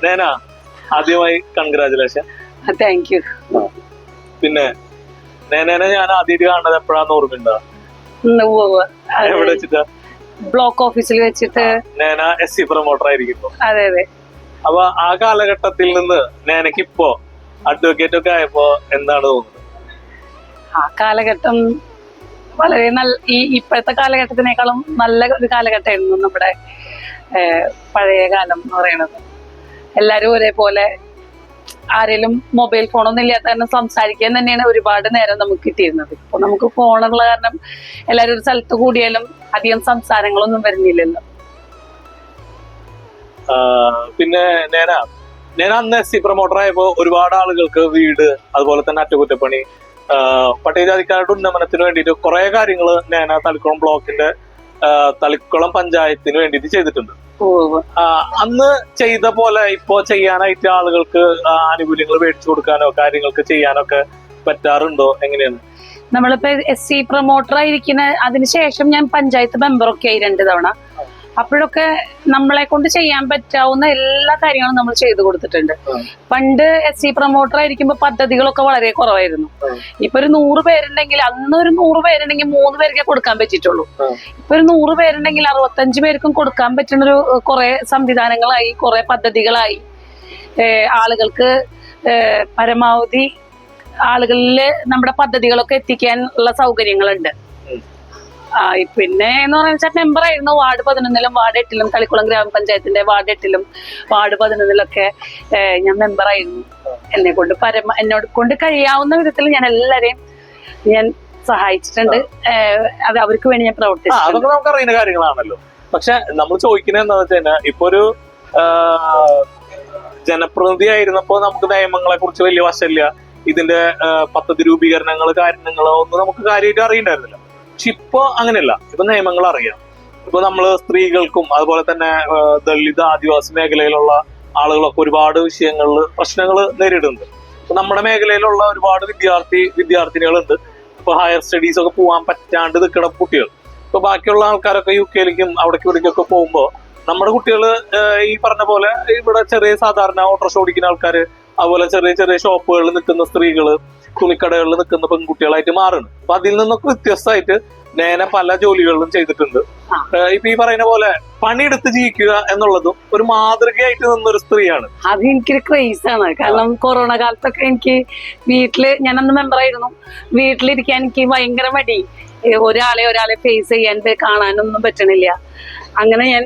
നേന ആദ്യമായി congratulation. Thank you. പിന്നെ നേനെ ഞാൻ ആദ്യമായിട്ട് കാണുന്നത് എപ്പോഴാന്ന് ഓർമ്മയുണ്ടോ? എവിടെ വെച്ചിട്ടാ? ബ്ലോക്ക് ഓഫീസിൽ വെച്ചിട്ട്. നേന SC പ്രൊമോട്ടർ ആയിരിക്കുന്നു. അതെ അതെ. അപ്പൊ ആ കാലഘട്ടത്തിൽ നിന്ന് നേനക്ക് ഇപ്പോ അഡ്വക്കേറ്റ് ഒക്കെ ആയപ്പോ എന്താണ് തോന്നുന്നത്? ആ കാലഘട്ടം വളരെ നല്ല, ഇപ്പോഴത്തെ കാലഘട്ടത്തിനേക്കാളും നല്ല ഒരു കാലഘട്ടമായിരുന്നു നമ്മുടെ പഴയ കാലം എന്ന് പറയുന്നത്. എല്ലാരും ഒരേപോലെ, ആരെങ്കിലും മൊബൈൽ ഫോണൊന്നും ഇല്ലാത്ത കാരണം സംസാരിക്കാൻ തന്നെയാണ് ഒരുപാട് നേരം നമുക്ക് കിട്ടിയിരുന്നത്. ഇപ്പൊ നമുക്ക് ഫോണുള്ള കാരണം എല്ലാരും ഒരു സ്ഥലത്ത് കൂടിയാലും അധികം സംസാരങ്ങളൊന്നും വരുന്നില്ലല്ലോ. പിന്നെ ഞാൻ അന്ന് SC പ്രൊമോട്ടർ ആയപ്പോ ഒരുപാട് ആളുകൾക്ക് വീട്, അതുപോലെ തന്നെ അറ്റകുറ്റപ്പണി, പട്ടികജാതിക്കാരുടെ ഉന്നമനത്തിന് വേണ്ടിയിട്ട് കുറെ കാര്യങ്ങൾ ഞാൻ തളിക്കുളം ബ്ലോക്കിന്റെ തളിക്കുളം പഞ്ചായത്തിന് വേണ്ടിയിട്ട് ചെയ്തിട്ടുണ്ട്. അന്ന് ചെയ്ത പോലെ ഇപ്പോ ചെയ്യാനായിട്ട് ആളുകൾക്ക് ആനുകൂല്യങ്ങൾ മേടിച്ചു കൊടുക്കാനോ കാര്യങ്ങൾക്ക് ചെയ്യാനോ ഒക്കെ പറ്റാറുണ്ടോ? എങ്ങനെയാണ്? നമ്മളിപ്പോ SC പ്രൊമോട്ടർ ആയിരിക്കുന്ന അതിനുശേഷം ഞാൻ പഞ്ചായത്ത് മെമ്പറൊക്കെ ആയി 2 തവണ. അപ്പോഴൊക്കെ നമ്മളെ കൊണ്ട് ചെയ്യാൻ പറ്റാവുന്ന എല്ലാ കാര്യങ്ങളും നമ്മൾ ചെയ്തു കൊടുത്തിട്ടുണ്ട്. പണ്ട് SC പ്രൊമോട്ടർ ആയിരിക്കുമ്പോ പദ്ധതികളൊക്കെ വളരെ കുറവായിരുന്നു. ഇപ്പൊ ഒരു 100 പേരുണ്ടെങ്കിൽ, അന്ന് ഒരു 100 പേരുണ്ടെങ്കിൽ 3 പേർക്കേ കൊടുക്കാൻ പറ്റിയിട്ടുള്ളൂ. ഇപ്പൊ ഒരു 100 പേരുണ്ടെങ്കിൽ 65 പേർക്കും കൊടുക്കാൻ പറ്റുന്ന ഒരു കുറെ സംവിധാനങ്ങളായി, കുറെ പദ്ധതികളായി. ആളുകൾക്ക് പരമാവധി ആളുകളിൽ നമ്മുടെ പദ്ധതികളൊക്കെ എത്തിക്കാനുള്ള സൗകര്യങ്ങളുണ്ട്. പിന്നെ എന്ന് പറഞ്ഞാൽ മെമ്പർ ആയിരുന്നു വാർഡ് 11-ലും വാർഡ് 8-ലും തളിക്കുളം ഗ്രാമപഞ്ചായത്തിന്റെ വാർഡ് 8-ലും വാർഡ് 11-ലൊക്കെ ഞാൻ മെമ്പർ ആയിരുന്നു. എന്നോട് കൊണ്ട് കഴിയാവുന്ന വിധത്തിൽ ഞാൻ എല്ലാരെയും ഞാൻ സഹായിച്ചിട്ടുണ്ട്. അത് അവർക്ക് വേണ്ടി ഞാൻ പ്രവർത്തിച്ചു. അതൊക്കെ നമുക്ക് അറിയുന്ന കാര്യങ്ങളാണല്ലോ. പക്ഷെ നമ്മൾ ചോദിക്കുന്നത് എന്താ വെച്ചാൽ, ഇപ്പൊ ഒരു ജനപ്രതിനിധി ആയിരുന്നപ്പോ നമുക്ക് നിയമങ്ങളെ കുറിച്ച് വലിയ വശമില്ല, ഇതിന്റെ പദ്ധതി രൂപീകരണങ്ങൾ കാര്യങ്ങളോ ഒന്നും നമുക്ക് കാര്യമായിട്ട് അറിയണ്ടായിരുന്നില്ല. പക്ഷെ ഇപ്പൊ അങ്ങനെയല്ല. ഇപ്പൊ നിയമങ്ങൾ അറിയാം. ഇപ്പൊ നമ്മള് സ്ത്രീകൾക്കും അതുപോലെ തന്നെ ദളിത് ആദിവാസി മേഖലയിലുള്ള ആളുകളൊക്കെ ഒരുപാട് പ്രശ്നങ്ങൾ നേരിടുന്നുണ്ട്. ഇപ്പൊ നമ്മുടെ മേഖലയിലുള്ള ഒരുപാട് വിദ്യാർത്ഥിനികളുണ്ട്. ഇപ്പൊ ഹയർ സ്റ്റഡീസ് ഒക്കെ പോകാൻ പറ്റാണ്ട് നിൽക്കുന്ന കുട്ടികൾ. ഇപ്പൊ ബാക്കിയുള്ള ആൾക്കാരൊക്കെ UK-ലേക്കും അവിടേക്കും ഇവിടേക്കൊക്കെ പോകുമ്പോ നമ്മുടെ കുട്ടികള് ഈ പറഞ്ഞ പോലെ ഇവിടെ ചെറിയ സാധാരണ ഓട്ടോറിക്ഷ ഓടിക്കുന്ന ആൾക്കാര്, അതുപോലെ ചെറിയ ചെറിയ ഷോപ്പുകളിൽ നിൽക്കുന്ന സ്ത്രീകള്, തുണിക്കടകളിൽ നിൽക്കുന്ന പെൺകുട്ടികളായിട്ട് മാറുന്നു. അപ്പൊ അതിൽ നിന്നൊക്കെ വ്യത്യസ്തമായിട്ട് നേന പല ജോലികളിലും ചെയ്തിട്ടുണ്ട്. ഇപ്പൊ ഈ പറയുന്ന പോലെ പണിയെടുത്ത് ജീവിക്കുക എന്നുള്ളതും ഒരു മാതൃകയായിട്ട് നിന്നൊരു സ്ത്രീയാണ്. അത് എനിക്കൊരു ക്രേസ് ആണ്. കാരണം കൊറോണ കാലത്തൊക്കെ എനിക്ക് വീട്ടില്, ഞാനന്ന് മെമ്പറായിരുന്നു, വീട്ടിലിരിക്കാൻ എനിക്ക് ഭയങ്കര മടി. ഒരാളെ ഫേസ് ചെയ്യാൻ കാണാനൊന്നും പറ്റണില്ല. അങ്ങനെ ഞാൻ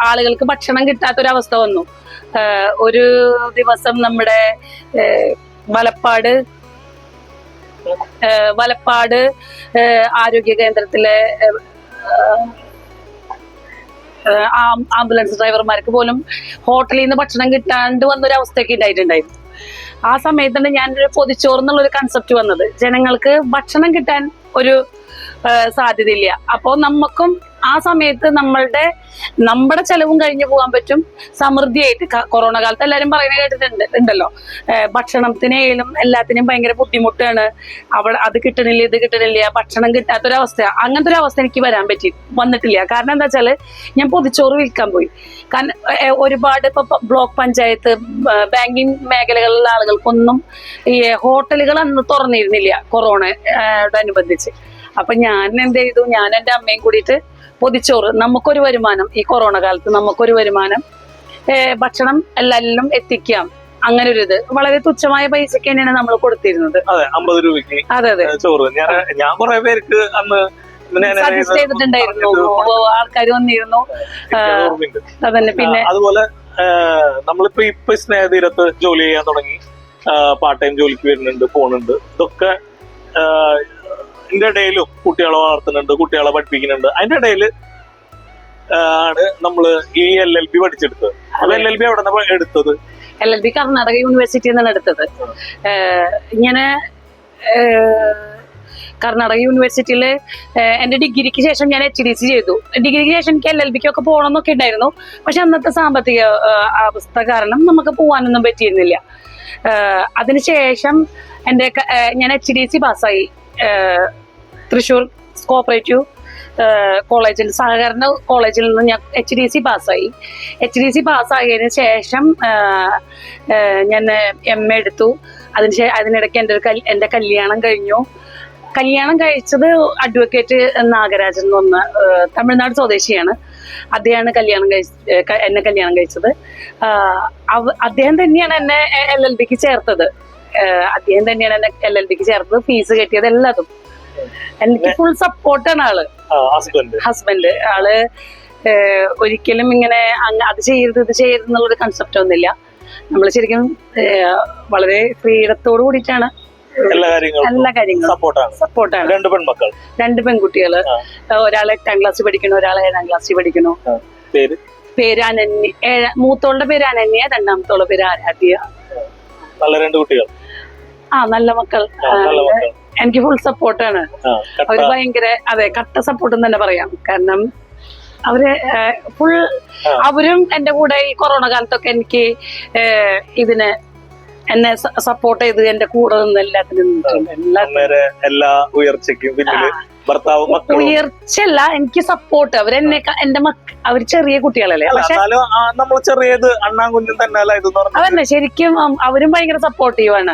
ആളുകൾക്ക് ഭക്ഷണം കിട്ടാത്തൊരവസ്ഥ വന്നു. ഒരു ദിവസം നമ്മുടെ വലപ്പാട് ആരോഗ്യ കേന്ദ്രത്തിലെ ആംബുലൻസ് ഡ്രൈവർമാർക്ക് പോലും ഹോട്ടലിൽ നിന്ന് ഭക്ഷണം കിട്ടാണ്ട് വന്നൊരവസ്ഥയൊക്കെ ഉണ്ടായിട്ടുണ്ടായിരുന്നു. ആ സമയത്താണ് ഞാനൊരു പൊതിച്ചോറെന്നുള്ളൊരു കൺസെപ്റ്റ് വന്നത്. ജനങ്ങൾക്ക് ഭക്ഷണം കിട്ടാൻ ഒരു സാധ്യതയില്ല. അപ്പോൾ നമുക്കും ആ സമയത്ത് നമ്മുടെ ചെലവും കഴിഞ്ഞു പോകാൻ പറ്റും സമൃദ്ധിയായിട്ട്. കൊറോണ കാലത്ത് എല്ലാരും പറയുന്നത് ഉണ്ടല്ലോ, ഭക്ഷണത്തിനേലും എല്ലാത്തിനും ഭയങ്കര ബുദ്ധിമുട്ടാണ്, അത് കിട്ടണില്ല ഇത് കിട്ടണില്ല, ഭക്ഷണം കിട്ടാത്തൊരവസ്ഥ. അങ്ങനത്തെ ഒരു അവസ്ഥ എനിക്ക് വന്നിട്ടില്ല. കാരണം എന്താ വെച്ചാല് ഞാൻ പൊതിച്ചോറ് വിൽക്കാൻ പോയി. കാരണം ഒരുപാട് ഇപ്പൊ ബ്ലോക്ക് പഞ്ചായത്ത്, ബാങ്കിങ് മേഖലകളിലുള്ള ആളുകൾക്കൊന്നും ഈ ഹോട്ടലുകൾ അന്ന് തുറന്നിരുന്നില്ല കൊറോണയോടനുബന്ധിച്ച്. അപ്പൊ ഞാൻ എന്ത് ചെയ്തു, ഞാൻ എൻ്റെ അമ്മയും കൂടിയിട്ട് പൊതിച്ചോറ്, നമുക്കൊരു വരുമാനം, ഈ കൊറോണ കാലത്ത് നമുക്കൊരു വരുമാനം, ഭക്ഷണം എല്ലാവരിലും എത്തിക്കാം, അങ്ങനെ ഒരു ഇത് വളരെ തുച്ഛമായ പൈസക്ക് തന്നെയാണ് നമ്മൾ കൊടുത്തിരുന്നത്. അതെ, 50 രൂപയ്ക്ക്. അതെ അതെ. ചോറ് ഞാൻ കുറെ പേർക്ക് അന്ന് സജസ്റ്റ് ചെയ്തിട്ടുണ്ടായിരുന്നു, ആൾക്കാർ വന്നിരുന്നു. അതന്നെ. പിന്നെ അതുപോലെ നമ്മളിപ്പോ സ്നേഹതീരത്ത് ജോലി ചെയ്യാൻ തുടങ്ങി, പാർട്ട് ടൈം ജോലിക്ക് വരുന്നുണ്ട്, പോകുന്നുണ്ട്. ഇതൊക്കെ ഇതിന്റെ ഇടയിലും കുട്ടികളെ വളർത്തുന്നുണ്ട്, കുട്ടികളെ പഠിപ്പിക്കുന്നുണ്ട്. അതിന്റെ ഇടയിൽ ആണ് നമ്മള് ഈ LLB പഠിച്ചെടുത്തത്. അപ്പൊ LLB എവിടെ എടുത്തത്? LLB കർണാടക യൂണിവേഴ്സിറ്റിയിൽ നിന്നാണ് എടുത്തത്. ഇങ്ങനെ കർണാടക യൂണിവേഴ്സിറ്റിയിൽ എൻ്റെ ഡിഗ്രിക്ക് ശേഷം ഞാൻ HDC ചെയ്തു. ഡിഗ്രിക്ക് ശേഷം എനിക്ക് LLBക്കൊക്കെ പോകണമെന്നൊക്കെ ഉണ്ടായിരുന്നു. പക്ഷെ അന്നത്തെ സാമ്പത്തിക അവസ്ഥ കാരണം നമുക്ക് പോകാനൊന്നും പറ്റിയിരുന്നില്ല. അതിനുശേഷം ഞാൻ HDC പാസ്സായി. തൃശ്ശൂർ കോപ്പറേറ്റീവ് കോളേജിൽ സഹകരണ കോളേജിൽ നിന്ന് ഞാൻ HDC പാസ്സായി. HDC പാസ്സായതിനു ശേഷം ഞാൻ MA എടുത്തു. അതിനിടയ്ക്ക് എൻ്റെ കല്യാണം കഴിഞ്ഞു. കല്യാണം കഴിച്ചത് അഡ്വക്കേറ്റ് നാഗരാജൻ എന്ന് പറഞ്ഞ തമിഴ്നാട് സ്വദേശിയാണ്. അദ്ദേഹമാണ് എന്നെ കല്യാണം കഴിച്ചത്. അദ്ദേഹം തന്നെയാണ് എന്നെ LLBക്ക് ചേർത്തത്. ഫീസ് കെട്ടിയത് എല്ലാതും. എനിക്ക് ഫുൾ സപ്പോർട്ടാണ് ആള്. ഹസ്ബൻഡ് ആള് ഒരിക്കലും ഇങ്ങനെ അത് ചെയ്യരുത് ഇത് ചെയ്യരുത് എന്നുള്ളൊരു കൺസെപ്റ്റ് ഒന്നുമില്ല. നമ്മൾ ശരിക്കും വളരെ ഫ്രീഡത്തോട് കൂടിയിട്ടാണ് എല്ലാ കാര്യങ്ങളും സപ്പോർട്ടാണ്. രണ്ട് പെൺകുട്ടികള്, ഒരാൾ 8ാം ക്ലാസ്സിൽ പഠിക്കണു, ഒരാൾ 7ാം ക്ലാസ്സിൽ പഠിക്കണു. പേര് അനന്യ. മൂത്തോളുടെ പേര് അനന്യ, രണ്ടാമത്തോളുടെ പേര് ആരാധ്യ. രണ്ട് കുട്ടികൾ. നല്ല മക്കൾ. എനിക്ക് ഫുൾ സപ്പോർട്ടാണ്. അവര് ഭയങ്കര കട്ട സപ്പോർട്ട് എന്ന് തന്നെ പറയാം. കാരണം അവരും എന്റെ കൂടെ ഈ കൊറോണ കാലത്തൊക്കെ എനിക്ക് എന്നെ സപ്പോർട്ട് ചെയ്ത് എന്റെ കൂടെ നിന്ന് എല്ലാത്തിനും എല്ലാ ഉയർച്ചയ്ക്കും ഉയർച്ചയല്ല, എനിക്ക് സപ്പോർട്ട്. അവരെന്നെ അവര് ചെറിയ കുട്ടികളല്ലേ, പക്ഷെ നമ്മൾ ചെറിയത് അണ്ണാകുഞ്ഞും തന്നെ അതന്നെ. ശരിക്കും അവരും ഭയങ്കര സപ്പോർട്ടീവാണ്.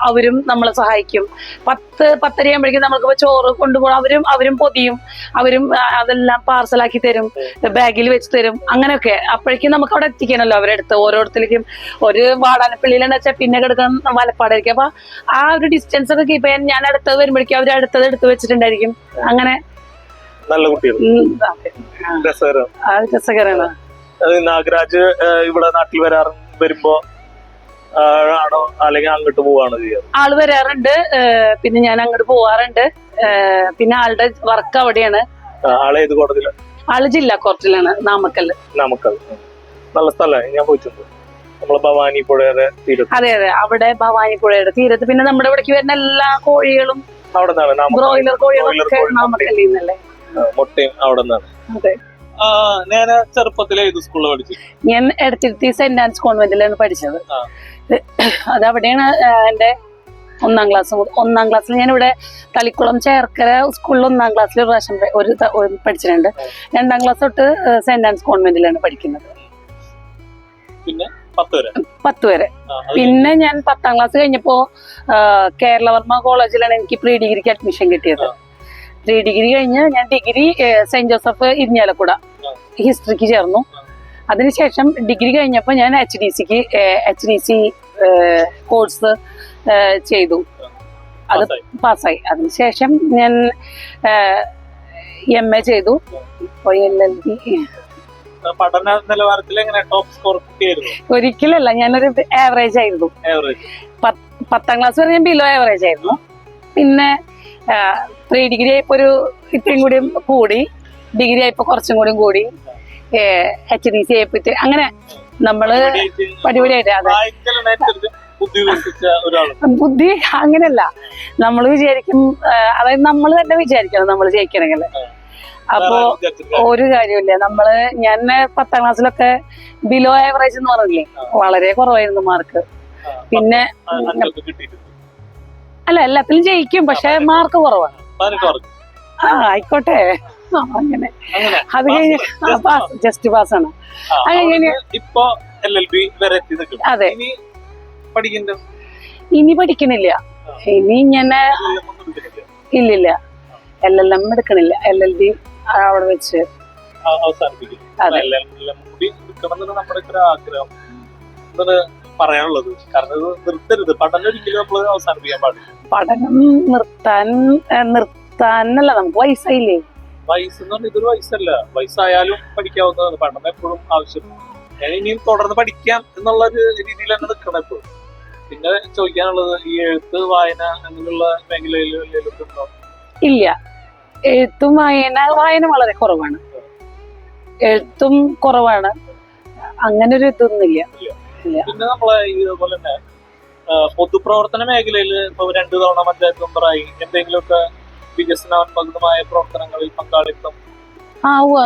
അവരും നമ്മളെ സഹായിക്കും. 10-10:30 ആകുമ്പോഴേക്കും നമ്മൾക്ക് ചോറ് കൊണ്ടുപോകണം. അവരും പൊതിയും, അവരും അതെല്ലാം പാർസലാക്കി തരും, ബാഗിൽ വെച്ച് തരും. അങ്ങനെയൊക്കെ അപ്പോഴേക്കും നമുക്ക് അവിടെ എത്തിക്കണല്ലോ. അവരെടുത്ത് ഓരോരുത്തർക്കും ഒരു വാടാനപ്പള്ളിയിലെന്ന് വെച്ചാൽ പിന്നെ കിടക്കാൻ വലപ്പാടായിരിക്കും. അപ്പൊ ആ ഒരു ഡിസ്റ്റൻസ് ഒക്കെ കീപ്പ് ചെയ്യാൻ ഞാൻ അടുത്തത് വരുമ്പോഴേക്കും അവർ അടുത്തത് എടുത്ത് വെച്ചിട്ടുണ്ടായിരിക്കും. അങ്ങനെ നല്ല കുട്ടികൾ. രസകരമാണ്. നാഗരാജ് ഇവിടെ നാട്ടിൽ വരുമ്പോ ആണോ അല്ലെങ്കിൽ അങ്ങോട്ട് പോവാണോ ചെയ്യാറ്? ആള് വരാറുണ്ട്, പിന്നെ ഞാൻ അങ്ങോട്ട് പോവാറുണ്ട്. പിന്നെ ആളുടെ വർക്ക് അവിടെയാണ്. ആള് ഏത് കോടതിയിലാണ്? ആള് ജില്ലാ കോർട്ടിലാണ്, നാമക്കൽ. നല്ല സ്ഥലമാണ്, ഞാൻ പോയിട്ടുണ്ട്. നമ്മളെ ഭവാനിപ്പുഴയുടെ തീരത്ത്. അതെ, അവിടെ ഭവാനിപ്പുഴയുടെ തീരത്ത്. പിന്നെ നമ്മുടെ ഇവിടേക്ക് വരുന്ന എല്ലാ കോഴികളും ബ്രോയിലർ കോഴികളൊക്കെ നാമക്കല്ലിൽ നിന്നല്ലേ. മുട്ടയും അവിടെ നിന്നാണ്. അതെ. ഞാൻ ചെറുപ്പത്തിലെ ഏത് സ്കൂളിൽ പഠിച്ചു? ഞാൻ എടത്തിരുത്തി സെന്റ് ആൻസ് കോൺവെന്റിലാണ് പഠിച്ചത്. അതവിടെയാണ് എന്റെ 1ാം ക്ലാസ്. 1ാം ക്ലാസ്സിൽ ഞാൻ ഇവിടെ തളിക്കുളം ചേർക്കര സ്കൂളിൽ 1ാം ക്ലാസ്സിൽ ഒരു പ്രാവശ്യം പഠിച്ചിട്ടുണ്ട്. 2ാം ക്ലാസ് തൊട്ട് സെന്റ് ആൻസ് കോൺവെന്റിലാണ് പഠിക്കുന്നത്. പിന്നെ 10 വരെ. പിന്നെ ഞാൻ 10ാം ക്ലാസ് കഴിഞ്ഞപ്പോ കേരളവർമ്മ കോളേജിലാണ് എനിക്ക് പ്രീ ഡിഗ്രിക്ക് അഡ്മിഷൻ കിട്ടിയത്. പ്രീ ഡിഗ്രി കഴിഞ്ഞ് ഞാൻ ഡിഗ്രി സെന്റ് ജോസഫ് ഇരിഞ്ഞാലക്കുട ഹിസ്റ്ററിക്ക് ചേർന്നു. അതിനുശേഷം ഡിഗ്രി കഴിഞ്ഞപ്പോ ഞാൻ HDC കോഴ്സ് ചെയ്തു. അത് പാസ്സായി. അതിനുശേഷം ഞാൻ MA ചെയ്തു. LLB. പഠന നിലവാരത്തിൽ ടോപ്പ് സ്കോർ കിട്ടിയായിരുന്നു? ഒരിക്കലല്ല, ഞാനൊരു ആവറേജ് ആയിരുന്നു. 10ാം ക്ലാസ് വരെ ഞാൻ ബിലോ ആവറേജ് ആയിരുന്നു. പിന്നെ പ്രീ ഡിഗ്രി ആയപ്പോ ഇത്രയും കൂടി കൂടി, ഡിഗ്രി ആയപ്പോ കുറച്ചും കൂടി HDC ആയപ്പോ അങ്ങനെ നമ്മള് പടിപടിയായിട്ട്. ബുദ്ധി അങ്ങനെയല്ല, നമ്മൾ വിചാരിക്കും, അതായത് നമ്മൾ തന്നെ വിചാരിക്കണം നമ്മൾ ജയിക്കണമെങ്കിൽ. അപ്പോ ഒരു കാര്യമില്ല. ഞാൻ 10ാം ക്ലാസ്സിലൊക്കെ ബിലോ ആവറേജ് എന്ന് പറഞ്ഞില്ലേ, വളരെ കുറവായിരുന്നു മാർക്ക്. പിന്നെ അല്ല, എല്ലാത്തിലും ജയിക്കും, പക്ഷെ മാർക്ക് കുറവാണ്. ആയിക്കോട്ടെ, അങ്ങനെ. അത് കഴിഞ്ഞ് ജസ്റ്റ് പാസ്സാണ്. അതെ. ഇനി പഠിക്കണില്ല. ഇനി ഞാൻ ഇല്ലില്ല, LLM എടുക്കണില്ല. LLB അവിടെ വെച്ച് പറയാനുള്ളത്. കാരണം നിർത്തരുത്, പഠനം ഒരിക്കലും നമ്മൾ അവസാനിപ്പിക്കാൻ പാടില്ല. പഠനം നിർത്താനല്ല, നമുക്ക് വയസ്സായില്ലേ. വയസ്സെന്ന് പറഞ്ഞാൽ ഇതൊരു വയസ്സല്ല, വയസ്സായാലും പഠിക്കാവുന്നതാണ്. പഠനം എപ്പോഴും ആവശ്യം. ഞാൻ ഇനിയും തുടർന്ന് പഠിക്കാം എന്നുള്ള ഒരു രീതിയിൽ തന്നെ നിൽക്കണം എപ്പോഴും. പിന്നെ ചോദിക്കാനുള്ളത്, ഈ എഴുത്ത് വായന അങ്ങനെയുള്ള മേഖലയിൽ ഉണ്ടോ? ഇല്ല, എഴുത്തും വായന വളരെ കുറവാണ്. എഴുത്തും കുറവാണ്. അങ്ങനെ ഒരു ഇതൊന്നുമില്ല. പിന്നെ നമ്മളെ ഇതുപോലെ തന്നെ പൊതുപ്രവർത്തന മേഖലയിൽ ഇപ്പൊ 2 തവണ പഞ്ചായത്ത് മെമ്പറായി, എന്തെങ്കിലുമൊക്കെ വികസനാത്മകമായ പ്രവർത്തനങ്ങളിൽ പങ്കാളിത്തം?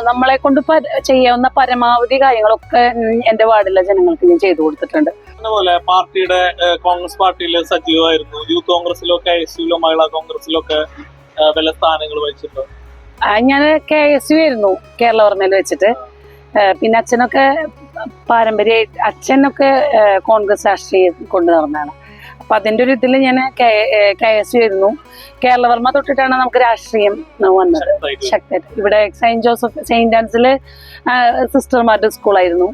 നമ്മളെ കൊണ്ട് ചെയ്യാവുന്ന പരമാവധി കാര്യങ്ങളൊക്കെ എന്റെ വാർഡിലെ ജനങ്ങൾക്ക് ഞാൻ ചെയ്തു കൊടുത്തിട്ടുണ്ട്. അതുപോലെ പാർട്ടിയുടെ കോൺഗ്രസ് പാർട്ടിയിൽ സജീവമായിരുന്നു. യൂത്ത് കോൺഗ്രസിലൊക്കെ, SUലോ, മഹിളാ കോൺഗ്രസിലൊക്കെ വല്ല സ്ഥാനങ്ങൾ വഹിച്ചിട്ടുണ്ട്? ഞാൻ KSU ആയിരുന്നു കേരളവർമ്മയിൽ വെച്ചിട്ട്. പിന്നെ അച്ഛനൊക്കെ പാരമ്പര്യമായിട്ട് അച്ഛനൊക്കെ കോൺഗ്രസ് രാഷ്ട്രീയം കൊണ്ടു നടന്നതാണ്. അപ്പൊ അതിന്റെ ഒരു ഇതിൽ ഞാൻ KSU ആയിരുന്നു. കേരളവർമ്മ തൊട്ടിട്ടാണ് നമുക്ക് രാഷ്ട്രീയം വന്നത് ശക്തമായിട്ട്. ഇവിടെ സെയിന്റ് ആൻസില് സിസ്റ്റർമാരുടെ സ്കൂളായിരുന്നു.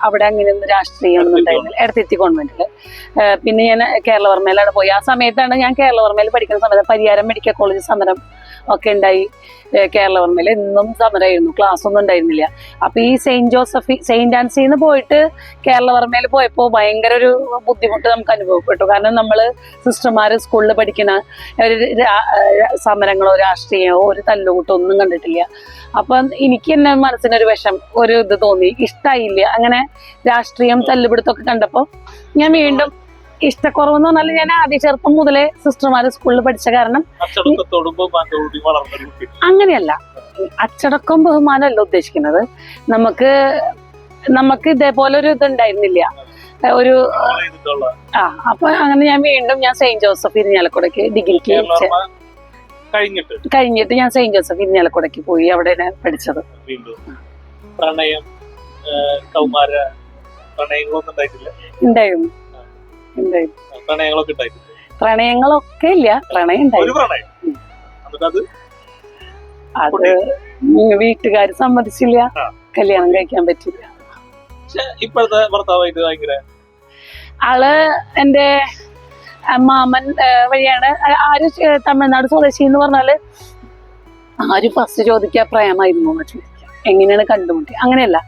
അവിടെ അങ്ങനെയൊന്നും രാഷ്ട്രീയം ഒന്നും ഉണ്ടായിരുന്നില്ല, എടത്തിരുത്തി കോൺവെന്റില്. പിന്നെ ഞാൻ കേരളവർമ്മയിലാണ് പോയി. ആ സമയത്താണ് ഞാൻ കേരളവർമ്മയിൽ പഠിക്കുന്ന സമയത്ത് പരിയാരം മെഡിക്കൽ കോളേജ് സമരം ഒക്കെ ഉണ്ടായി. കേരളവർമ്മയിൽ എന്നും സമരമായിരുന്നു, ക്ലാസ് ഒന്നും ഉണ്ടായിരുന്നില്ല. അപ്പൊ ഈ സെയിന്റ് ആൻസിന്ന് പോയിട്ട് കേരളവർമ്മയിൽ പോയപ്പോ ഭയങ്കര ഒരു ബുദ്ധിമുട്ട് നമുക്ക് അനുഭവപ്പെട്ടു. കാരണം നമ്മള് സിസ്റ്റർമാര് സ്കൂളിൽ പഠിക്കുന്ന ഒരു സമരങ്ങളോ രാഷ്ട്രീയമോ ഒരു തല്ലുകൂട്ടോ ഒന്നും കണ്ടിട്ടില്ല. അപ്പൊ എനിക്ക് തന്നെ മനസ്സിനൊരു ഒരു ഇത് തോന്നി, ഇഷ്ടായില്ല. അങ്ങനെ രാഷ്ട്രീയം തല്ലുപിടുത്തൊക്കെ കണ്ടപ്പോ ഞാൻ വീണ്ടും ഇഷ്ടക്കുറവെന്ന് പറഞ്ഞാൽ ഞാൻ ആദ്യ ചെറുപ്പം മുതലേ സിസ്റ്റർമാര് സ്കൂളിൽ പഠിച്ച കാരണം അങ്ങനെയല്ല, അച്ചടക്കം ബഹുമാനമല്ല ഉദ്ദേശിക്കുന്നത്. നമുക്ക് ഇതേപോലെ ഒരു ഇതുണ്ടായിരുന്നില്ല ഒരു അപ്പൊ അങ്ങനെ ഞാൻ വീണ്ടും സെയിന്റ് ജോസഫ് ഇരിഞ്ഞാലക്കുടയ്ക്ക് ഡിഗ്രിക്ക് കഴിഞ്ഞിട്ട് ഞാൻ സെയിന്റ് ജോസഫ് ഇരിഞ്ഞാലക്കുടയ്ക്ക് പോയി. അവിടെ പഠിച്ചത്. ഉണ്ടായിരുന്നു. പ്രണയങ്ങളൊക്കെ ഇല്ല, പ്രണയം ഉണ്ടായിരുന്നു. അത് വീട്ടുകാര് സമ്മതിച്ചില്ല, കല്യാണം കഴിക്കാൻ പറ്റില്ല. ഇപ്പോഴത്തെ ഭർത്താവായിട്ട് ഭയങ്കര ആള് എന്റെ മാമൻ വഴിയാണ്. ആര് തമിഴ്നാട് സ്വദേശി എന്ന് പറഞ്ഞാല് ആര് ഫസ്റ്റ് ചോദിക്കുക പ്രേമായിരുന്നു ചോദിക്കുക, എങ്ങനെയാണ് കണ്ടുമുട്ടി. അങ്ങനെയല്ല,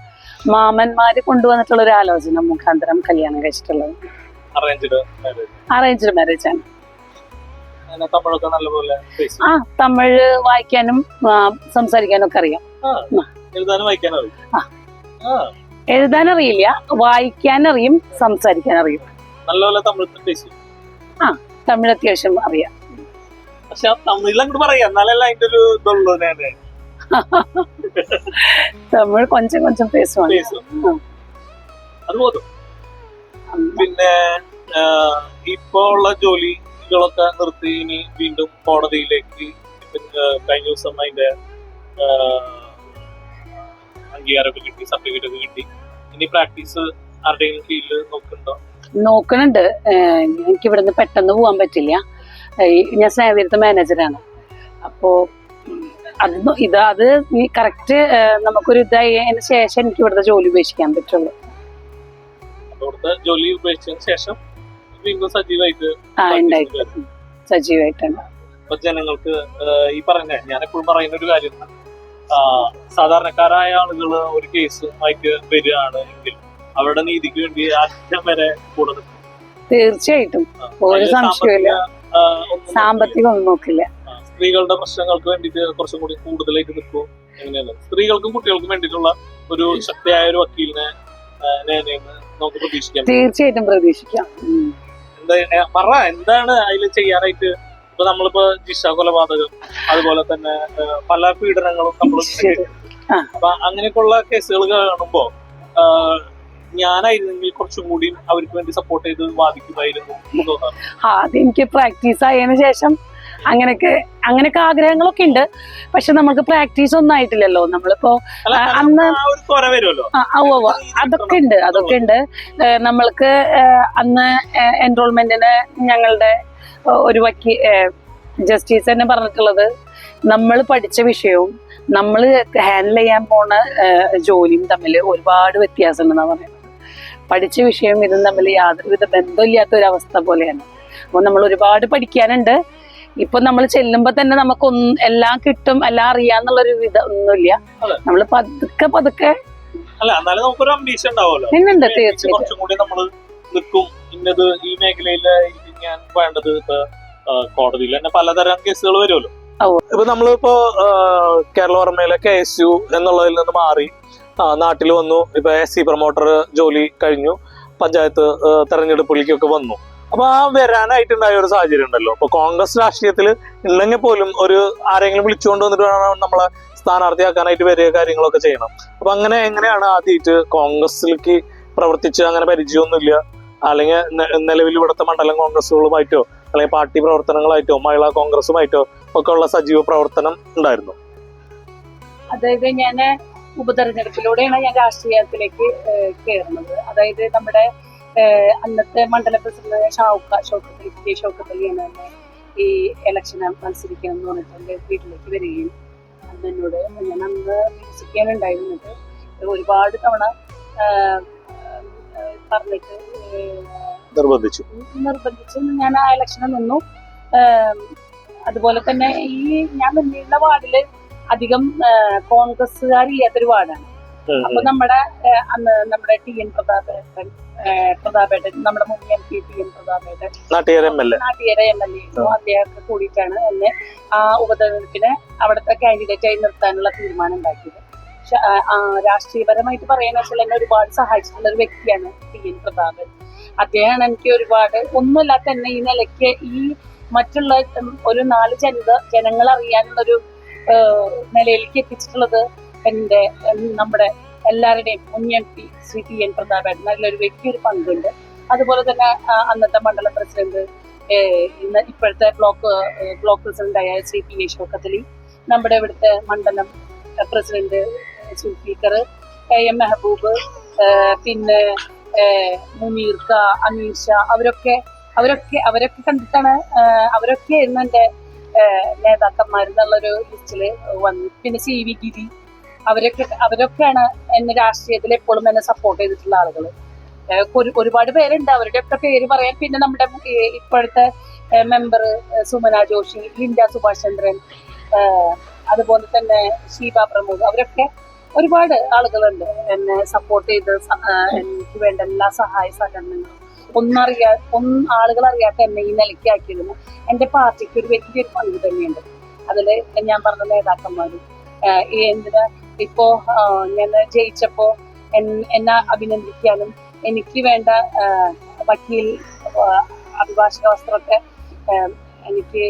മാമന്മാര് കൊണ്ടുവന്നിട്ടുള്ള ഒരു ആലോചന മുഖാന്തരം കല്യാണം കഴിച്ചിട്ടുള്ളത്. അറേഞ്ച്ഡ് മാരേജ് ആണ്. തമിഴ് വായിക്കാനും സംസാരിക്കാനും ഒക്കെ അറിയാം. എഴുതാൻ അറിയില്ല, വായിക്കാൻ അറിയും, സംസാരിക്കാൻ അറിയും. തമിഴ് അത്യാവശ്യം അറിയാം. തമിഴ് കൊഞ്ചം കൊഞ്ചം പേസുവാണ്. പിന്നെ ഇപ്പോ ഉള്ള ജോലികളൊക്കെ നിർത്തി ഇനി വീണ്ടും കോടതിയിലേക്ക് കഴിഞ്ഞ ദിവസം അതിന്റെ അംഗീകാരമൊക്കെ കിട്ടി, സർട്ടിഫിക്കറ്റ് ഒക്കെ കിട്ടി. ഇനി പ്രാക്ടീസ് ആരുടെയും കീഴിൽ നോക്കുന്നുണ്ട്. എനിക്ക് ഇവിടുന്ന് പെട്ടെന്ന് പോകാൻ പറ്റില്ല. ഞാൻ സ്നേഹതീരത്തെ മാനേജറാണ്. അപ്പോ അത് കറക്റ്റ് നമുക്കൊരു ഇതായതിനു ശേഷം എനിക്ക് ഇവിടുത്തെ ജോലി ഉപേക്ഷിക്കാൻ പറ്റുള്ളൂ. ജോലി ഉപേക്ഷിച്ചതിന് ശേഷം വീണ്ടും സജീവമായിട്ടാണ്. അപ്പൊ ജനങ്ങൾക്ക് ഈ ഞാൻ എപ്പോഴും പറയുന്ന ഒരു കാര്യം, സാധാരണക്കാരായ ആളുകൾ ഒരു കേസുമായിട്ട് വരികയാണ് എങ്കിൽ അവരുടെ നീതിക്ക് വേണ്ടി അറ്റം വരെ കൂടെ നിൽക്കും. തീർച്ചയായിട്ടും, ഒരു സംശയമില്ല. സാമ്പത്തികം ഒന്നും നോക്കില്ല. സ്ത്രീകളുടെ പ്രശ്നങ്ങൾക്ക് വേണ്ടിട്ട് കുറച്ചും കൂടി കൂടുതലായിട്ട് നിൽക്കും. എങ്ങനെയല്ല, സ്ത്രീകൾക്കും കുട്ടികൾക്കും വേണ്ടിയിട്ടുള്ള ഒരു ശക്തിയായ ഒരു വക്കീലിനെ നമുക്ക് പ്രതീക്ഷിക്കാം. തീർച്ചയായിട്ടും പ്രതീക്ഷിക്കാം. എന്താണ് അതിൽ ചെയ്യാനായിട്ട്? ഇപ്പൊ നമ്മളിപ്പോ ജിഷ കൊലപാതകം, അതുപോലെ തന്നെ പല പീഡനങ്ങളും നമ്മൾ അപ്പൊ അങ്ങനെയൊക്കെയുള്ള കേസുകൾ കാണുമ്പോ ഞാനായിരുന്നെങ്കിൽ കുറച്ചും കൂടി അവർക്ക് വേണ്ടി സപ്പോർട്ട് ചെയ്ത് വാദിക്കുമായിരുന്നു തോന്നാറ്. അതെനിക്ക് പ്രാക്ടീസ് ആയതിനു ശേഷം അങ്ങനെയൊക്കെ ആഗ്രഹങ്ങളൊക്കെ ഉണ്ട്. പക്ഷെ നമുക്ക് പ്രാക്ടീസ് ഒന്നും ആയിട്ടില്ലല്ലോ. നമ്മളിപ്പോ അന്ന് അതൊക്കെ ഉണ്ട്. നമ്മൾക്ക് അന്ന് എൻറോൾമെന്റിന് ഞങ്ങളുടെ ഒരു ജസ്റ്റിസ് തന്നെ പറഞ്ഞിട്ടുള്ളത്, നമ്മൾ പഠിച്ച വിഷയവും നമ്മൾ ഹാൻഡിൽ ചെയ്യാൻ പോണ ജോലിയും തമ്മിൽ ഒരുപാട് വ്യത്യാസം ഉണ്ടെന്നാണ് പറയുന്നത്. പഠിച്ച വിഷയവും ഇതും തമ്മിൽ യാതൊരുവിധ ബന്ധമില്ലാത്ത ഒരു അവസ്ഥ പോലെയാണ്. അപ്പോൾ നമ്മൾ ഒരുപാട് പഠിക്കാനുണ്ട്. ഇപ്പൊ നമ്മൾ ചെല്ലുമ്പോ തന്നെ നമുക്കൊന്നും എല്ലാം കിട്ടും, എല്ലാം അറിയാന്നുള്ളൊരു ഒന്നുമില്ല. നമ്മള് പതുക്കെ നമുക്കൊരു അംബീഷൻ ഉണ്ടാവുമല്ലോ. തീർച്ചയായിട്ടും നിൽക്കും ഇന്നത് ഈ മേഖലയില് ഞാൻ വേണ്ടത്. ഇപ്പൊ കോടതിയിൽ തന്നെ പലതരം കേസുകൾ വരുമല്ലോ. ഇപ്പൊ നമ്മളിപ്പോ കേരളവർമ്മയിലെ KSU എന്നുള്ളതിൽ നിന്ന് മാറി നാട്ടിൽ വന്നു. ഇപ്പൊ SC പ്രൊമോട്ടർ ജോലി കഴിഞ്ഞു, പഞ്ചായത്ത് തെരഞ്ഞെടുപ്പിലേക്കൊക്കെ വന്നു. അപ്പൊ വരാനായിട്ടുണ്ടായ ഒരു സാഹചര്യം ഉണ്ടല്ലോ. അപ്പൊ കോൺഗ്രസ് രാഷ്ട്രീയത്തിൽ ഉണ്ടെങ്കിൽ പോലും ആരെങ്കിലും വിളിച്ചുകൊണ്ട് വന്നിട്ട് വേണം നമ്മളെ സ്ഥാനാർത്ഥിയാക്കാനായിട്ട് വരിക, കാര്യങ്ങളൊക്കെ ചെയ്യണം. അപ്പൊ എങ്ങനെയാണ് ആദ്യമായിട്ട് കോൺഗ്രസിലേക്ക് പ്രവർത്തിച്ച് അങ്ങനെ പരിചയമൊന്നുമില്ല, അല്ലെങ്കിൽ നിലവിൽ ഇവിടുത്തെ മണ്ഡലം കോൺഗ്രസുകളുമായിട്ടോ അല്ലെങ്കിൽ പാർട്ടി പ്രവർത്തനങ്ങളായിട്ടോ മഹിളാ കോൺഗ്രസുമായിട്ടോ ഒക്കെ ഉള്ള സജീവ പ്രവർത്തനം ഉണ്ടായിരുന്നു? അതായത് ഞാൻ ഉപതെരഞ്ഞെടുപ്പിലൂടെയാണ് ഞാൻ രാഷ്ട്രീയത്തിലേക്ക് കയറുന്നത്. അതായത് നമ്മുടെ അന്നത്തെ മണ്ഡല പ്രസിഡന്റ് ഷൗക്കത്തലിയാണ് തന്നെ ഈ ഇലക്ഷന് മത്സരിക്കണം എന്ന് പറഞ്ഞിട്ട് എൻ്റെ വീട്ടിലേക്ക് വരികയും അന്ന് എന്നോട് ഞാൻ അന്ന് നിരസിക്കാനുണ്ടായിരുന്നത് ഒരുപാട് തവണ പറഞ്ഞിട്ട് നിർബന്ധിച്ച് ഞാൻ ആ ഇലക്ഷന് നിന്നു. അതുപോലെ തന്നെ ഈ ഞാൻ നിന്നിരുന്ന വാർഡില് അധികം കോൺഗ്രസ്സുകാരില്ലാത്തൊരു വാർഡാണ്. അപ്പൊ അന്ന് നമ്മുടെ TN പ്രതാപേട്ടൻ നമ്മുടെ മുൻ MP TN പ്രതാപേട്ടൻ നാട്ടികര MLA അദ്ദേഹമൊക്കെ കൂടിയിട്ടാണ് എന്നെ ആ ഉപതെരഞ്ഞെടുപ്പിനെ അവിടുത്തെ കാൻഡിഡേറ്റ് ആയി നിർത്താനുള്ള തീരുമാനം ഉണ്ടാക്കിയത്. രാഷ്ട്രീയപരമായിട്ട് പറയാന്ന് വെച്ചാൽ എന്നെ ഒരുപാട് സഹായിച്ചിട്ടുള്ള ഒരു വ്യക്തിയാണ് TN പ്രതാപൻ. അദ്ദേഹമാണ് എനിക്ക് ഒരുപാട് ഒന്നുമില്ലാത്ത എന്നെ ഈ നിലയ്ക്ക് ഈ മറ്റുള്ള ഒരു 4 ജനങ്ങൾ അറിയാനുള്ളൊരു നിലയിലേക്ക് എത്തിച്ചിട്ടുള്ളത് നമ്മുടെ എല്ലാവരുടെയും മുൻ MP ശ്രീ TN പ്രതാപേട്ടൻ അതിലൊരു വലിയൊരു പങ്കുണ്ട്. അതുപോലെ തന്നെ അന്നത്തെ മണ്ഡലം പ്രസിഡന്റ് ഇപ്പോഴത്തെ ബ്ലോക്ക് പ്രസിഡന്റായ ശ്രീ PA ഷൗക്കത്തലി, നമ്മുടെ ഇവിടുത്തെ മണ്ഡലം പ്രസിഡന്റ് സുൽഫീഖർ, AM മെഹബൂബ്, പിന്നെ മുനീർക്ക, അമീർ ഷാ, അവരൊക്കെ കണ്ടിട്ടാണ് അവരൊക്കെ ആയിരുന്നു എൻ്റെ നേതാക്കന്മാരെന്നുള്ളൊരു ലിസ്റ്റില് വന്നു. പിന്നെ CV ഗിരി, അവരൊക്കെയാണ് എന്നെ രാഷ്ട്രീയത്തിൽ എപ്പോഴും എന്നെ സപ്പോർട്ട് ചെയ്തിട്ടുള്ള ആളുകൾ. ഒരുപാട് പേരുണ്ട്, അവരുടെയൊക്കെ പേര് പറയാൻ. പിന്നെ നമ്മുടെ ഇപ്പോഴത്തെ മെമ്പർ സുമന ജോഷി, ലിൻഡ സുഭാഷ് ചന്ദ്രൻ, അതുപോലെ തന്നെ ഷീബ പ്രമോദ്, അവരൊക്കെ ഒരുപാട് ആളുകളുണ്ട് എന്നെ സപ്പോർട്ട് ചെയ്ത് എനിക്ക് വേണ്ട എല്ലാ സഹായ സഹകരണങ്ങളും ആളുകൾ അറിയാത്ത എന്നെ ഈ നിലയ്ക്കാക്കിയിരുന്നു. എൻ്റെ പാർട്ടിക്ക് ഒരു വലിയൊരു പങ്ക് തന്നെയുണ്ട് അതില്. ഞാൻ പറഞ്ഞ നേതാക്കന്മാരും എന്തിനാ ഇപ്പോ ഞാൻ ജയിച്ചപ്പോ എന്നെ അഭിനന്ദിക്കാനും എനിക്ക് വേണ്ട വക്കീൽ അഭിഭാഷക വസ്ത്രമൊക്കെ എനിക്ക്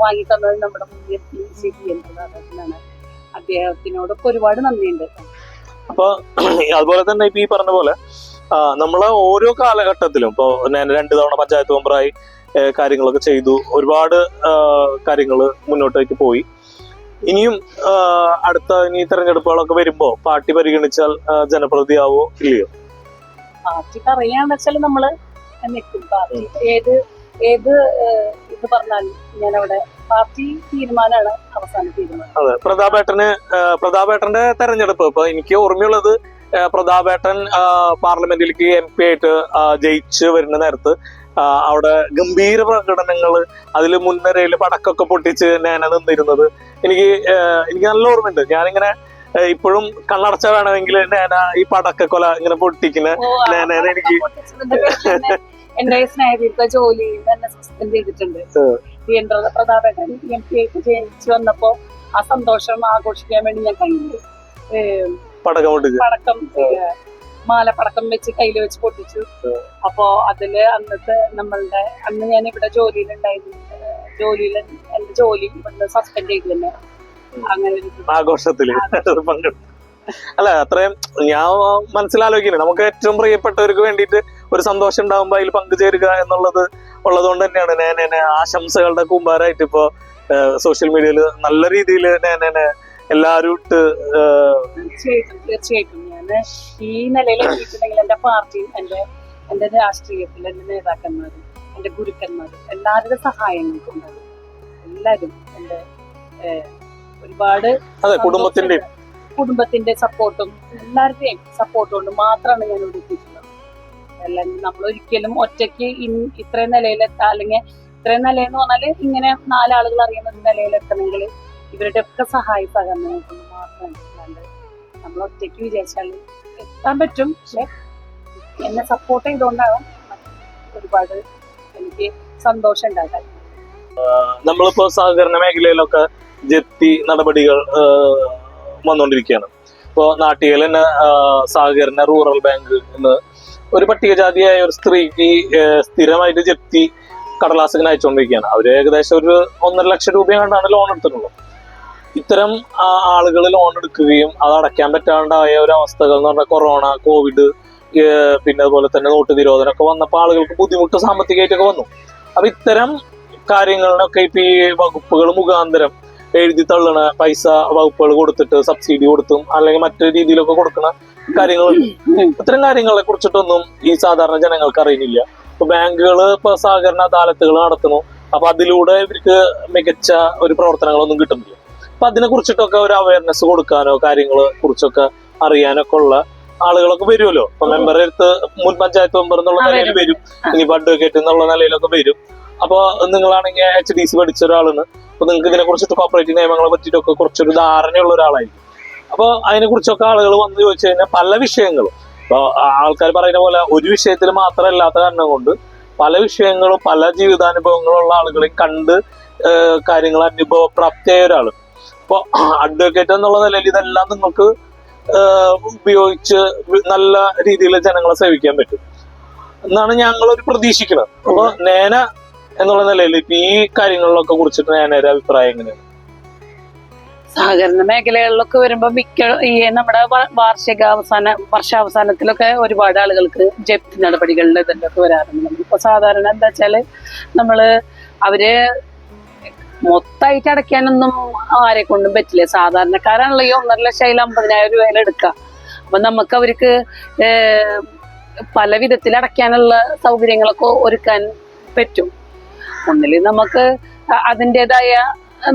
വാങ്ങിത്തന്നത് നമ്മുടെ മുൻ TN പ്രതാപേട്ടനാണ്. അദ്ദേഹത്തിനോടൊക്കെ ഒരുപാട് നന്ദിയുണ്ട്. അപ്പൊ അതുപോലെ തന്നെ ഇപ്പൊ ഈ പറഞ്ഞ പോലെ നമ്മളെ ഓരോ കാലഘട്ടത്തിലും ഇപ്പൊ ഞാൻ 2 തവണ പഞ്ചായത്ത് മെമ്പറായി കാര്യങ്ങളൊക്കെ ചെയ്തു, ഒരുപാട് കാര്യങ്ങൾ മുന്നോട്ടേക്ക് പോയി. ഇനിയും ഇനി തെരഞ്ഞെടുപ്പുകളൊക്കെ വരുമ്പോ പാർട്ടി പരിഗണിച്ചാൽ ജനപ്രതിയാവോ ഇല്ലയോ? പാർട്ടി പറയാന്ന് വെച്ചാൽ നമ്മള് നിൽക്കും. പാർട്ടി ഏത് ഇത് പറഞ്ഞാലും ഞാനവിടെ പാർട്ടി തീരുമാനമാണ് അവസാന തീരുമാനം. അതെ, പ്രതാപേട്ടന്റെ തെരഞ്ഞെടുപ്പ് ഇപ്പൊ എനിക്ക് ഓർമ്മയുള്ളത്, പ്രതാപേട്ടൻ പാർലമെന്റിലേക്ക് MP ആയിട്ട് ജയിച്ച് വരുന്ന നേരത്ത് അവിടെ ഗംഭീര പ്രകടനങ്ങള്, അതില് മുൻനിരയില് പടക്കൊക്കെ പൊട്ടിച്ച് ഞാൻ നിന്നിരുന്നത് എനിക്ക് നല്ല ഓർമ്മയുണ്ട്. ഞാനിങ്ങനെ ഇപ്പോഴും കണ്ണടച്ച വേണമെങ്കിൽ ഞാൻ ഈ പടക്കൊല ഇങ്ങനെ പൊട്ടിക്കുന്ന എനിക്ക് എന്റെ സ്നേഹിത ജോലി തന്നെ സസ്പെൻഡ് ചെയ്തിട്ടുണ്ട്. പ്രതാപേട്ടൻ MP ആയിട്ട് ജയിച്ചു വന്നപ്പോ ആ സന്തോഷം ആഘോഷിക്കാൻ വേണ്ടി ഞാൻ കഴിഞ്ഞു പടക്കം മാലപ്പടക്കം വെച്ച് കയ്യിൽ വെച്ച് പൊട്ടിച്ചു. അപ്പോ അതില് അന്ന് ഞാൻ ഇവിടെ ജോലിയിലുണ്ടായിരുന്നു. എന്റെ ജോലി ഇവിടുന്ന് സസ്പെൻഡ് ചെയ്തു തന്നെ. അങ്ങനെ ആഘോഷത്തില് അല്ല, അത്രയും ഞാൻ മനസ്സിലാലോചിക്കുന്നത് നമുക്ക് ഏറ്റവും പ്രിയപ്പെട്ടവർക്ക് വേണ്ടിയിട്ട് ഒരു സന്തോഷം ഉണ്ടാകുമ്പോ അതിൽ പങ്കുചേരുക ഉള്ളതുകൊണ്ട് തന്നെയാണ് ഞാൻ ആശംസകളുടെ കൂമ്പാരായിട്ട് ഇപ്പോ സോഷ്യൽ മീഡിയയില് നല്ല രീതിയിൽ ഞാൻ എല്ലാവരും ഇട്ട്. തീർച്ചയായിട്ടും ഞാൻ ഈ നിലയിൽ എത്തിയിട്ടുണ്ടെങ്കിൽ എന്റെ പാർട്ടിയും എന്റെ രാഷ്ട്രീയത്തിൽ എന്റെ നേതാക്കന്മാരും എന്റെ ഗുരുക്കന്മാരും എല്ലാവരുടെ സഹായങ്ങൾക്കും ഉണ്ടാകും. എല്ലാവരും എന്റെ ഒരുപാട് കുടുംബത്തിന്റെ സപ്പോർട്ടും എല്ലാവരുടെയും സപ്പോർട്ട് കൊണ്ട് മാത്രമാണ് ഞാൻ ഇവിടെ എത്തിയിട്ടുള്ളത്. അല്ലെങ്കിൽ നമ്മൾ ഒരിക്കലും ഒറ്റയ്ക്ക് ഇത്രയും നിലയിലെത്താൻ, അല്ലെങ്കിൽ ഇത്രയും നിലയെന്ന് പറഞ്ഞാല് ഇങ്ങനെ 4 ആളുകൾ അറിയുന്ന നിലയിലെത്തണമെങ്കിൽ ഇവരുടെ ഒക്കെ സഹായ സഹകരണങ്ങൾ കൊണ്ട് മാത്രമാണ്. അല്ലാണ്ട് നമ്മൾ ഒറ്റയ്ക്ക് വിചാരിച്ചാൽ എത്താൻ പറ്റും. പക്ഷെ എന്നെ സപ്പോർട്ട് ചെയ്തുകൊണ്ടാണ് ഒരുപാട് എനിക്ക് സന്തോഷം ഉണ്ടാക്കാൻ. നമ്മളിപ്പോ സഹകരണ മേഖലയിലൊക്കെ ജപ്തി നടപടികൾ വന്നുകൊണ്ടിരിക്കുകയാണ്. ഇപ്പോ നാട്ടികയിൽ തന്നെ സഹകരണ റൂറൽ ബാങ്ക് എന്ന് ഒരു പട്ടികജാതിയായ ഒരു സ്ത്രീക്ക് സ്ഥിരമായിട്ട് ജപ്തി കടലാസുകൾ അയച്ചുകൊണ്ടിരിക്കുകയാണ്. അവര് ഏകദേശം ഒരു 1.5 ലക്ഷം രൂപ കണ്ടാണ് ലോൺ എടുത്തിട്ടുള്ളത്. ഇത്തരം ആളുകൾ ലോൺ എടുക്കുകയും അത് അടയ്ക്കാൻ പറ്റാണ്ടായ ഒരു അവസ്ഥകൾ എന്ന് പറഞ്ഞാൽ കൊറോണ, കോവിഡ്, പിന്നെ അതുപോലെ തന്നെ നോട്ട് നിരോധനമൊക്കെ വന്നപ്പോൾ ആളുകൾക്ക് ബുദ്ധിമുട്ട് സാമ്പത്തികമായിട്ടൊക്കെ വന്നു. അപ്പൊ ഇത്തരം കാര്യങ്ങളിലൊക്കെ ഇപ്പൊ ഈ വകുപ്പുകൾ മുഖാന്തരം എഴുതി തള്ളണ പൈസ വകുപ്പുകൾ കൊടുത്തിട്ട് സബ്സിഡി കൊടുത്തും അല്ലെങ്കിൽ മറ്റു രീതിയിലൊക്കെ കൊടുക്കുന്ന കാര്യങ്ങളുണ്ട്. ഇത്തരം കാര്യങ്ങളെ കുറിച്ചിട്ടൊന്നും ഈ സാധാരണ ജനങ്ങൾക്ക് അറിയുന്നില്ല. ഇപ്പൊ ബാങ്കുകള് ഇപ്പൊ സഹകരണ അദാലത്തുകൾ നടത്തുന്നു. അപ്പൊ അതിലൂടെ ഇവർക്ക് മികച്ച ഒരു പ്രവർത്തനങ്ങളൊന്നും കിട്ടുന്നില്ല. അപ്പൊ അതിനെ കുറിച്ചിട്ടൊക്കെ ഒരു അവയർനെസ് കൊടുക്കാനോ കാര്യങ്ങളെ കുറിച്ചൊക്കെ അറിയാനൊക്കെ ഉള്ള ആളുകളൊക്കെ വരുമല്ലോ. ഇപ്പൊ മെമ്പറെ അടുത്ത് മുൻ പഞ്ചായത്ത് മെമ്പർ എന്നുള്ള നിലയിൽ വരും, ഇനിയിപ്പോ അഡ്വക്കേറ്റ് എന്നുള്ള നിലയിലൊക്കെ വരും. അപ്പൊ നിങ്ങളാണെങ്കിൽ HDC പഠിച്ച ഒരാളാണ്. അപ്പൊ നിങ്ങൾക്ക് ഇതിനെ കുറിച്ചിട്ട് കോർപ്പറേറ്റ് നിയമങ്ങളെ പറ്റിയിട്ടൊക്കെ കുറച്ചൊരു ധാരണയുള്ള ഒരാളായിരിക്കും. അപ്പൊ അതിനെ കുറിച്ചൊക്കെ ആളുകൾ വന്ന് ചോദിച്ചു കഴിഞ്ഞാൽ പല വിഷയങ്ങളും ഇപ്പൊ ആൾക്കാർ പറയുന്ന പോലെ ഒരു വിഷയത്തിൽ മാത്രമല്ലാത്ത കാരണം കൊണ്ട് പല വിഷയങ്ങളും പല ജീവിതാനുഭവങ്ങളുള്ള ആളുകളെയും കണ്ട് കാര്യങ്ങൾ അനുഭവപ്രാപ്തിയായ ഒരാള്. അപ്പൊ അഡ്വക്കേറ്റ് എന്നുള്ള നിലയിൽ ഇതെല്ലാം നിങ്ങൾക്ക് ഉപയോഗിച്ച് നല്ല രീതിയിൽ ജനങ്ങളെ സേവിക്കാൻ പറ്റും എന്നാണ് ഞങ്ങളൊരു പ്രതീക്ഷിക്കുന്നത്. അപ്പൊ നേന എന്നുള്ള നിലയിൽ ഇപ്പൊ ഈ കാര്യങ്ങളിലൊക്കെ കുറിച്ചിട്ട് നേനയുടെ അഭിപ്രായം എങ്ങനെയാണ്? സഹകരണ മേഖലകളിലൊക്കെ വരുമ്പോ ഈ നമ്മുടെ വർഷാവസാനത്തിലൊക്കെ ഒരുപാട് ആളുകൾക്ക് ജപ്തി നടപടികളുടെ ഇതൊക്കെ വരാറുണ്ട്. നമ്മളിപ്പോ സാധാരണ എന്താ വെച്ചാല് അവര് മൊത്തമായിട്ട് അടയ്ക്കാനൊന്നും ആരെ കൊണ്ടും പറ്റില്ല. സാധാരണക്കാരാണല്ലോ ഈ 1.5 ലക്ഷം 50,000 രൂപയിൽ എടുക്കുക. അപ്പൊ നമുക്ക് അവർക്ക് പല വിധത്തിൽ അടയ്ക്കാനുള്ള സൗകര്യങ്ങളൊക്കെ ഒരുക്കാൻ പറ്റും. ഒന്നില് നമുക്ക് അതിൻ്റെതായ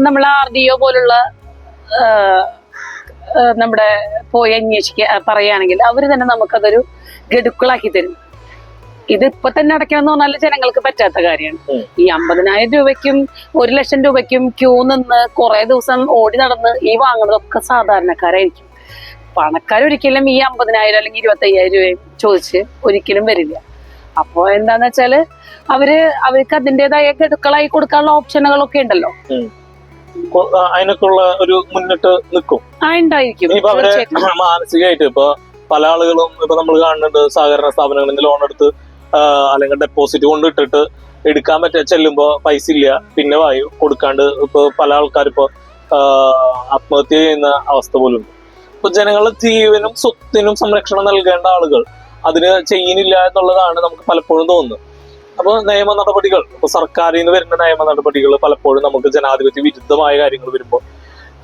നമ്മൾ RDO പോലുള്ള നമ്മുടെ പോയി പറയുകയാണെങ്കിൽ അവര് തന്നെ നമുക്കതൊരു ഗഡുക്കളാക്കി തരും. ഇത് ഇപ്പൊ തന്നെ അടയ്ക്കണം എന്ന് പറഞ്ഞാൽ ജനങ്ങൾക്ക് പറ്റാത്ത കാര്യമാണ്. ഈ 50,000 രൂപയ്ക്കും 1 ലക്ഷം രൂപയ്ക്കും ക്യൂ നിന്ന് കുറെ ദിവസം ഓടി നടന്ന് ഈ വാങ്ങുന്നതൊക്കെ സാധാരണക്കാരായിരിക്കും. പണക്കാരൊരിക്കലും ഈ 50,000 അല്ലെങ്കിൽ 25,000 രൂപയും ചോദിച്ച് ഒരിക്കലും വരില്ല. അപ്പൊ എന്താന്ന് വെച്ചാല് അവർക്ക് അതിൻ്റെതായ ഗഡുക്കളായി കൊടുക്കാനുള്ള ഓപ്ഷനുകളൊക്കെ ഉണ്ടല്ലോ. അതിനൊക്കെയുള്ള ഒരു മുന്നിട്ട് നിൽക്കും ഉണ്ടായിരിക്കും. ഇപ്പൊ അവരെ മാനസികമായിട്ട് ഇപ്പൊ പല ആളുകളും ഇപ്പൊ നമ്മൾ കാണുന്നുണ്ട് സഹകരണ സ്ഥാപനങ്ങളിൽ നിന്ന് ലോൺ എടുത്ത് അല്ലെങ്കിൽ ഡെപ്പോസിറ്റ് കൊണ്ട് ഇട്ടിട്ട് എടുക്കാൻ ചെല്ലുമ്പോ പൈസ ഇല്ല, പിന്നെ വായു കൊടുക്കാണ്ട് ഇപ്പൊ പല ആൾക്കാർ ഇപ്പൊ ആത്മഹത്യ ചെയ്യുന്ന അവസ്ഥ പോലും ഉണ്ട്. ഇപ്പൊ ജനങ്ങളുടെ ജീവനും സ്വത്തിനും സംരക്ഷണം നൽകേണ്ട ആളുകൾ അതിന് ചെയ്യുന്നില്ല എന്നുള്ളതാണ് നമുക്ക് പലപ്പോഴും തോന്നുന്നത്. അപ്പൊ നിയമ നടപടികൾ ഇപ്പൊ സർക്കാരിൽ നിന്ന് വരുന്ന നിയമ നടപടികൾ പലപ്പോഴും നമുക്ക് ജനാധിപത്യ വിരുദ്ധമായ കാര്യങ്ങൾ വരുമ്പോൾ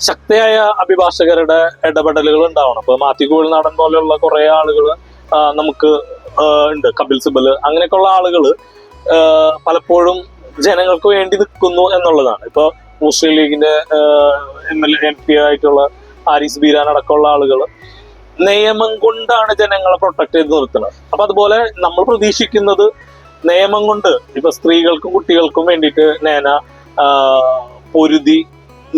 ശക്തിയായ അഭിഭാഷകരുടെ ഇടപെടലുകൾ ഉണ്ടാവണം. അപ്പൊ മാത്യു കുഴൽനാടൻ പോലെയുള്ള കുറെ ആളുകൾ നമുക്ക് ഉണ്ട്, കപിൽ സിബൽ, അങ്ങനെയൊക്കെയുള്ള ആളുകൾ പലപ്പോഴും ജനങ്ങൾക്ക് വേണ്ടി നിൽക്കുന്നു എന്നുള്ളതാണ്. ഇപ്പൊ മുസ്ലിം ലീഗിന്റെ MP ആയിട്ടുള്ള ഹാരിസ് ബീരാൻ അടക്കമുള്ള ആളുകൾ നിയമം കൊണ്ടാണ് ജനങ്ങളെ പ്രൊട്ടക്ട് ചെയ്ത് നിർത്തുന്നത്. അപ്പൊ അതുപോലെ നമ്മൾ പ്രതീക്ഷിക്കുന്നത് നിയമം കൊണ്ട് ഇപ്പൊ സ്ത്രീകൾക്കും കുട്ടികൾക്കും വേണ്ടിയിട്ട് നേന പൊരുതി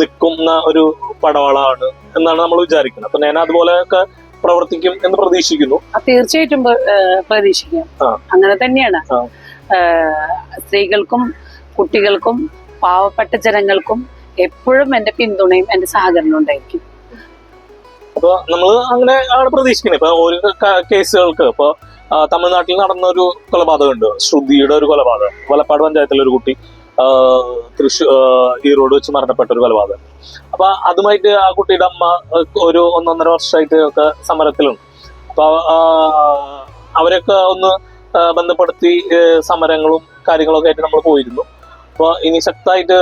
നിൽക്കുന്ന ഒരു പടവാളാണ് എന്നാണ് നമ്മൾ വിചാരിക്കുന്നത്. അപ്പൊ നേന അതുപോലെയൊക്കെ പ്രവർത്തിക്കും എന്ന് പ്രതീക്ഷിക്കുന്നു. തീർച്ചയായിട്ടും പ്രതീക്ഷിക്കാം. അങ്ങനെ തന്നെയാണ്. സ്ത്രീകൾക്കും കുട്ടികൾക്കും പാവപ്പെട്ട ജനങ്ങൾക്കും എപ്പോഴും എന്റെ പിന്തുണയും എന്റെ സഹകരണവും ഉണ്ടായിരിക്കും. അപ്പൊ നമ്മൾ അങ്ങനെ ആണ് പ്രതീക്ഷിക്കുന്നത്. ഇപ്പൊ ഒരു കേസുകൾക്ക് ഇപ്പൊ തമിഴ്നാട്ടിൽ നടന്ന ഒരു കൊലപാതകമുണ്ട്, ശ്രുതിയുടെ ഒരു കൊലപാതകം, വലപ്പാട് പഞ്ചായത്തിലെ ഒരു കുട്ടി ഈറോഡ് വെച്ച് മരണപ്പെട്ട ഒരു കൊലപാതകം. അപ്പൊ അതുമായിട്ട് ആ കുട്ടിയുടെ അമ്മ ഒരു 1.5 വർഷമായിട്ട് ഒക്കെ സമരത്തിലുണ്ട്. അപ്പൊ അവരൊക്കെ ഒന്ന് ബന്ധപ്പെടുത്തി സമരങ്ങളും കാര്യങ്ങളൊക്കെ ആയിട്ട് നമ്മൾ പോയിരുന്നു. അപ്പൊ ഇനി ശക്തമായിട്ട്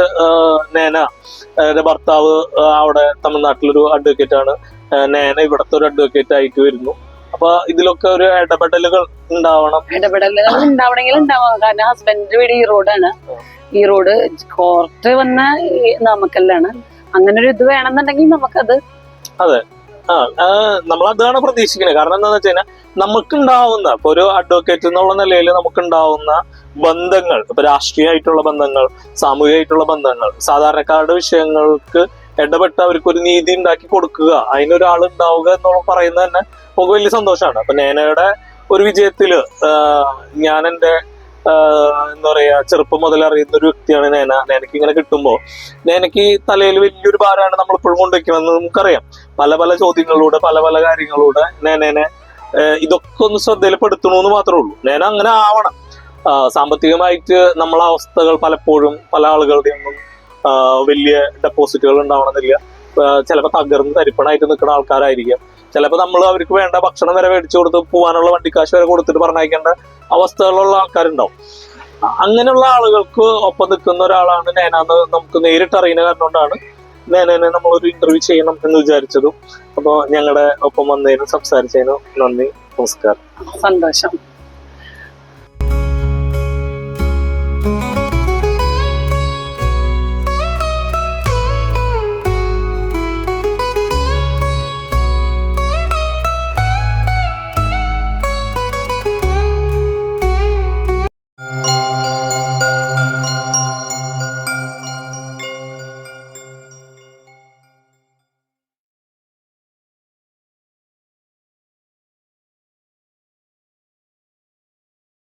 നേനയുടെ ഭർത്താവ് അവിടെ തമിഴ്നാട്ടിലൊരു അഡ്വക്കേറ്റ് ആണ്, നേന ഇവിടത്തെ ഒരു അഡ്വക്കേറ്റ് ആയിട്ട് വരുന്നു. അപ്പൊ ഇതിലൊക്കെ ഒരു ഇടപെടലുകൾ ഉണ്ടാവണമെങ്കിൽ ഉണ്ടാവാം. കാരണം ഹസ്ബൻഡിന്റെ വീട് ഈറോഡാണ്. ഈറോഡ് കോർട്ട് വന്ന നാമക്കല്ലാണ്. അങ്ങനെ ഒരു ഇത് വേണമെന്നുണ്ടെങ്കിൽ നമുക്കത് അതെ നമ്മൾ അതാണ് പ്രതീക്ഷിക്കുന്നത്. കാരണം എന്താണെന്ന് വെച്ച് കഴിഞ്ഞാൽ നമുക്കുണ്ടാവുന്ന ഇപ്പൊ ഒരു അഡ്വക്കേറ്റ് എന്നുള്ള നിലയിൽ നമുക്കുണ്ടാവുന്ന ബന്ധങ്ങൾ, ഇപ്പൊ രാഷ്ട്രീയമായിട്ടുള്ള ബന്ധങ്ങൾ, സാമൂഹികമായിട്ടുള്ള ബന്ധങ്ങൾ, സാധാരണക്കാരുടെ വിഷയങ്ങൾക്ക് ഇടപെട്ട് അവർക്ക് ഒരു നീതി ഉണ്ടാക്കി കൊടുക്കുക, അതിനൊരാൾ ഉണ്ടാവുക എന്നുള്ള പറയുന്നത് തന്നെ നമുക്ക് വലിയ സന്തോഷമാണ്. അപ്പൊ നേനയുടെ ഒരു വിജയത്തില് ഞാൻ എന്റെ എന്താ പറയാ ചെറുപ്പം മുതൽ അറിയുന്ന ഒരു വ്യക്തിയാണ് നേന. നേനക്ക് ഇങ്ങനെ കിട്ടുമ്പോ നേനക്ക് തലയിൽ വലിയൊരു ഭാരമാണ് നമ്മൾ ഇപ്പോഴും കൊണ്ടുവയ്ക്കണമെന്ന് നമുക്കറിയാം. പല പല ചോദ്യങ്ങളിലൂടെ പല പല കാര്യങ്ങളിലൂടെ നേനെ ഇതൊക്കെ ഒന്ന് ശ്രദ്ധയിൽപ്പെടുത്തണമെന്ന് മാത്രമേ ഉള്ളൂ. നേന അങ്ങനെ ആവണം. സാമ്പത്തികമായിട്ട് നമ്മളെ അവസ്ഥകൾ പലപ്പോഴും പല ആളുകളുടെയും ഒന്നും വലിയ ഡെപ്പോസിറ്റുകൾ ഉണ്ടാവണമെന്നില്ല. ചിലപ്പോൾ തകർന്ന് തരിപ്പണായിട്ട് നിൽക്കുന്ന ആൾക്കാരായിരിക്കാം. ചിലപ്പോൾ നമ്മൾ അവർക്ക് വേണ്ട ഭക്ഷണം വരെ മേടിച്ചു കൊടുത്ത് പോകാനുള്ള വണ്ടിക്കാശ് വരെ കൊടുത്തിട്ട് പറഞ്ഞയക്കേണ്ട അവസ്ഥകളുള്ള ആൾക്കാരുണ്ടാവും. അങ്ങനെയുള്ള ആളുകൾക്ക് ഒപ്പം നിൽക്കുന്ന ഒരാളാണ് നേനാന്ന് നമുക്ക് നേരിട്ട് അറിയുന്ന കാരണം കൊണ്ടാണ് നേനെ നമ്മളൊരു ഇന്റർവ്യൂ ചെയ്യണം എന്ന് വിചാരിച്ചതും. അപ്പോൾ ഞങ്ങളുടെ ഒപ്പം വന്നതിനും സംസാരിച്ചതിനും നന്ദി, നമസ്കാരം. സന്തോഷം.